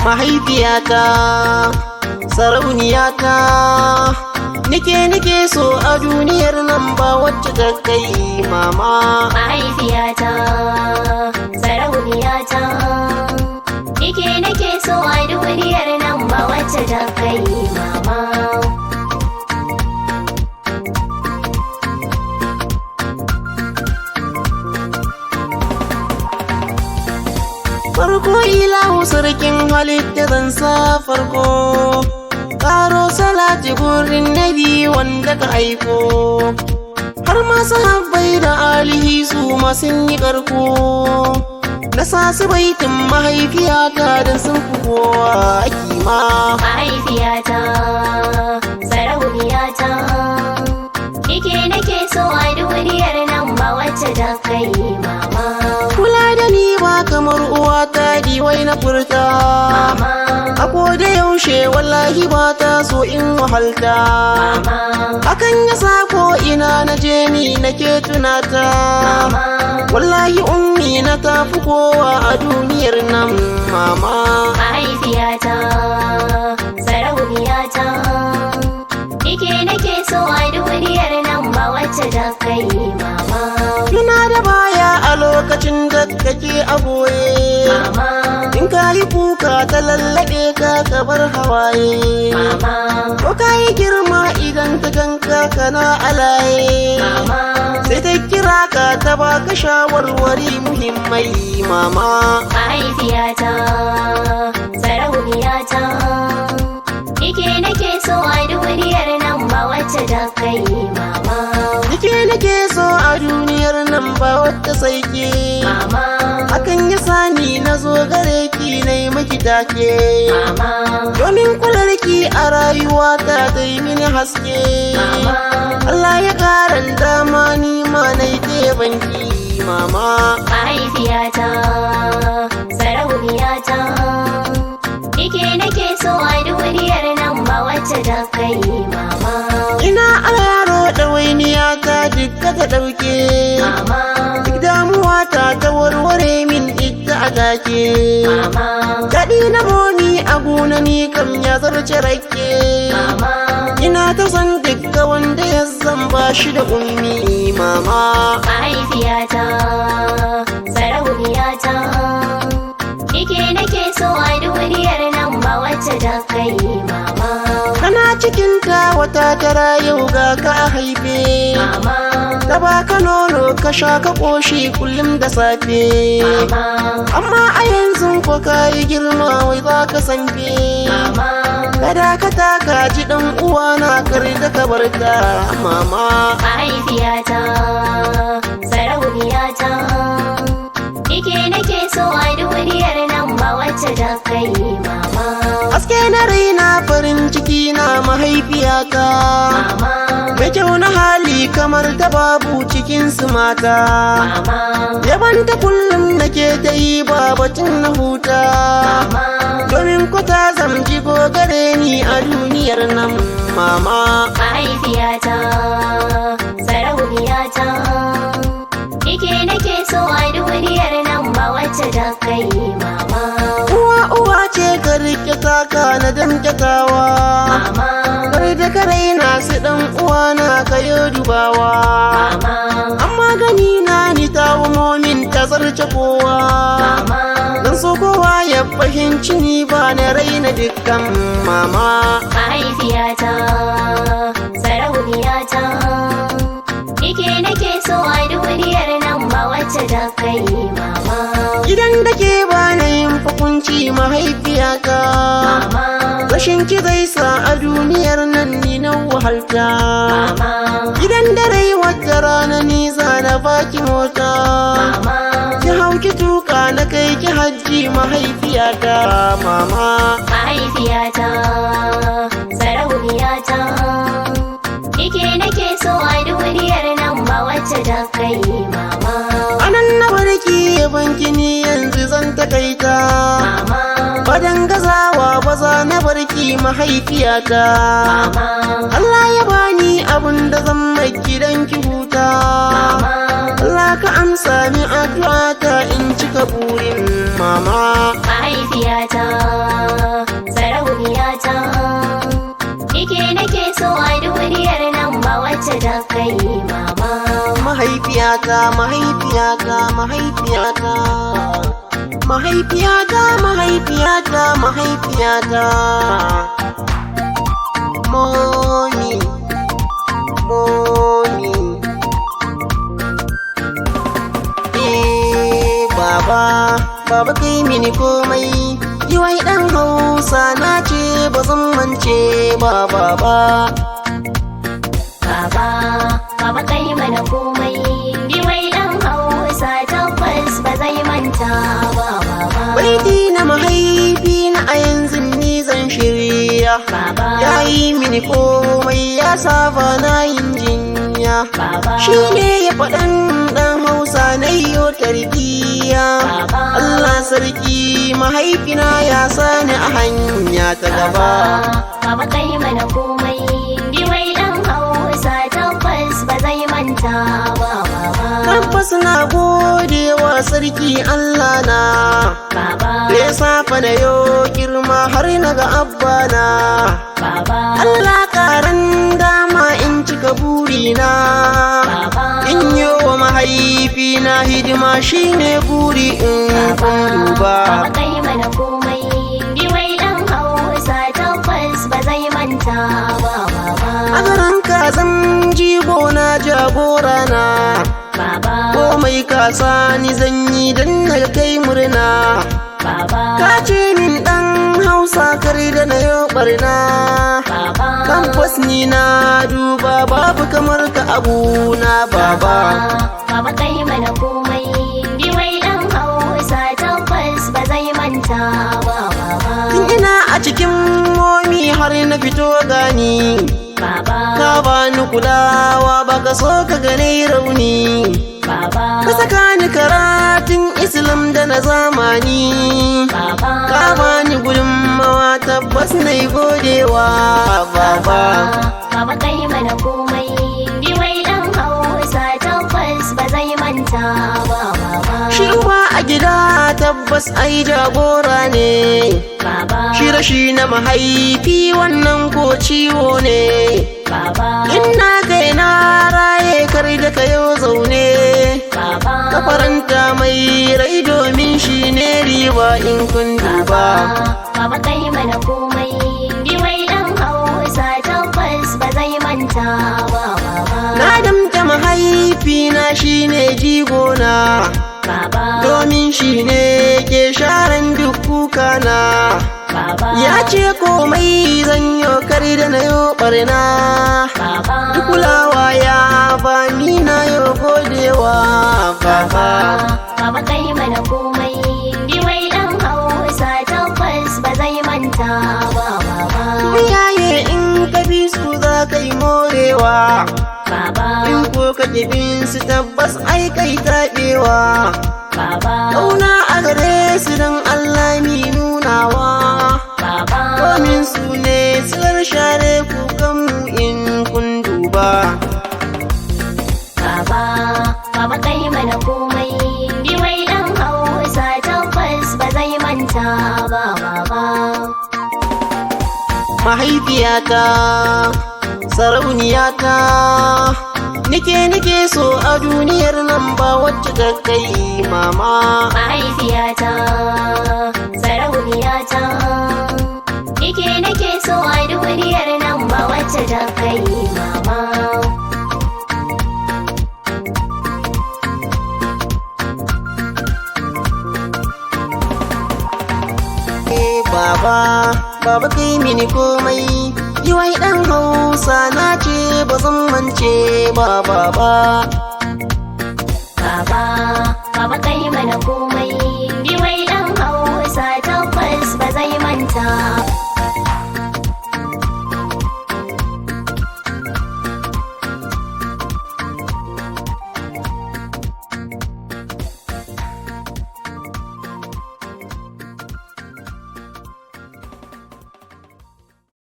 Mahaifiyata, sarauniyata, nike so a duniyar nan ba wacce ta kai mama. Mahaifiyata, sarauniyata, nike so a duniyar nan ba wacce ta kai mama. Farko ilahu sarkin halitta zan sa farko, karo salati gurin nabi wanda ka aiko, har ma sahabbai da alihi su ma sun yi karko, na sa su baitin mahaifiyata da sun fi kowa kima. Mahaifiyata, sarauniyata, nike so a duniyar nan ba wacce ta kai mama. Kula da ni ba kamar uwata diwai na furta, Mama, a koda yaushe wallahi ba ta so in wahalta, mama, hakan ya sa ko ina na je ni nake tunata, mama, wallahi ummi na tafi kowa a duniyar nan mama. mahaifiyata, sarauniyata, nike so a duniyar nan ba wacce ta kai mama. Tuna da baya a lokacin da kake a goye, Mama, in ka yi kuka ta lallaɓe ka bar hawaye, mama, ko ka yi girma idan ta ganka kana alaye, mama, sai ta kira ka ta baka shawarwari muhimmai mama. mahaifiyata, sarauniyata, nike so a duniyar nan ba wacce ta kai mama. Nake so a duniyar nan ba wata sai ke, Mama, hakan ya sani na zo gare ki na yi maki take, mama, domin kularki a rayuwata ta yi mini haske. mama, Allah ya karan dama ni ma na yi tebanki mama. mahaifiyata, sarauniyata, nike so a duniyar nan ba wacce ta kai mama. Ina a yaro ɗawainiyata dukka ta ɗauke, Mama, duk damuwata ta warware min ita a take, mama, daɗi na momi a gona ni kam ya zarce rake, mama, ina ta san dukka wanda ya zamba shi da ummi mama. mahaifiyata, sarauniyata, nike so a duniyar nan ba wacce ta kai mama. Kana cikinta wata tara yau ga ka haife, Mama, ta baka nono ka sha ka ƙoshi kullum da safe, mama, amma a yanzu ko ka yi girma wai za ka sanfe, mama, kada ka taka ji ɗan uwana kar da ka bar ta mama. mahaifiyata, sarauniyata, nike so a duniyar nan ba wacce ta kai mama. Haske na raina farin ciki na mahaifiyata, Mama, mai kyau na hali kamar ta babu cikin su mata, mama, yabanta kullum nake ta yi babacin na huta, mama, domin ko ta zamji gare ni a duniyar nan mama. mahaifiyata, sarauniyata, nike so a duniyar nan ba wacce ta kai mama. Uwa ce ka rike taka na damjatawa, Mama, kar da ka raina su ɗan uwana ka yi dubawa, mama, amma gani na ni ta momin ta zarce kowa, mama, dan so kowa ya fahimci ni ba na raina dukkan mama. mahaifiyata, sarauniyata, nike so a duniyar nan ba wacce ta kai mama. Idan da ke ba na yin hukunci mahaifiyata, Mama, rashin ki zai sa a duniyar nan ni na wahalta, mama, idan da rai wata rana ni za na baki mota, mama, ki hau ki tuka na kai ki hajji mahaifiyata mama. mahaifiyata, sarauniyata, nike so a duniyar nan ba wacce ta kai mama. Anan na barki banki ni yanzu zan takaita, Mama, badan gazawa ba za na barki mahaifiyata, mama, Allah ya bani abun da zan mama. Mahaifiyata, sarauniyata, nike nake so a duniyar nan ba wacce ta kai mama. Mahaifiyata, mahaifiyata, mahaifiyata, mahaifiyata, mahaifiyata, mahaifiyata. Mommy, mommy. Baba kai mini komai, yi wai ɗan Hausa na ce ba zan mance ba baba. Baba kai mana komai, yi wai ɗan Hausa tabbas ba zai manta ba baba. Baiti na mahaifi na a yanzu ni zan shirya, ya yi mini komai ya saba na yin jinya. Shi ne ya faɗan ɗan Hausa na yiwo tarbiyya. Allah sarki mahaifina ya sani a hanya ta gaba. Baba kai mana komai, yi wai ɗan Hausa tabbas ba zai manta ba baba. Tabbas na gode wa sarki Allah na, ya safa na yo girma har na ga abba na. Allah karan dama in cika burina, in yi wa mahaifina hidima shine buri in kun duba. Baba kai mana komai, yi wai ɗan Hausa tabbas ba zai manta ba baba. A garin kazan jigo na jagora na, komai kasa ni zan yi don na kai murna. Ka ce min ɗan Hausa kare da na yo ɓarna, tabbas ni na duba babu kamar ka abuna baba. Baba kai mana komai, yi wai ɗan Hausa tabbas ba zai manta ba baba. Tun ina a cikin momi har na fito gani, ka bani kulawa baka so ka gane rauni. Ka saka ni karatun Islam da na zamani, ka bani gudunmawa tabbas na yi godewa baba. Baba kai mana komai, yi wai ɗan Hausa tabbas ba zai manta ba baba. Shi uba a gida tabbas ai jagora ne, shi rashi na mahaifi wannan ko ciwo ne. Inna kai na raye kar da kayo zaune, ka faranta mai rai domin shi ne riba in kun duba. Baba kai mana komai, yi wai ɗan Hausa tabbas ba zai manta ba baba. Na damta mahaifina shi ne jigona, domin shi ne ke sharan duk kukana. Ya ce komai zan yo kar da na yo ɓarna, duk kulawa ya ba ni na yo godewa baba. Baba kai mana komai, yi wai ɗan Hausa tabbas ba zai manta ba baba. Yaye in ka bi su za ka yi morewa, in ko ka bin su tabbas ai kai taɓewa. Ƙauna a gare su don Allah mi nunawa, domin su ne silar share kukanmu in kun duba. Baba kai mana komai, yi wai ɗan Hausa tabbas ba zai manta ba baba. Mahaifiyata, sarauniyata, nike so a duniyar nan ba wacce ta kai mama. Mahaifiyata, sarauniyata, nike so a duniyar nan ba wacce ta kai mama. Baba kai mini komai, yi wai ɗan Hausa na ce ba zan mance ba baba. Baba kai mana komai,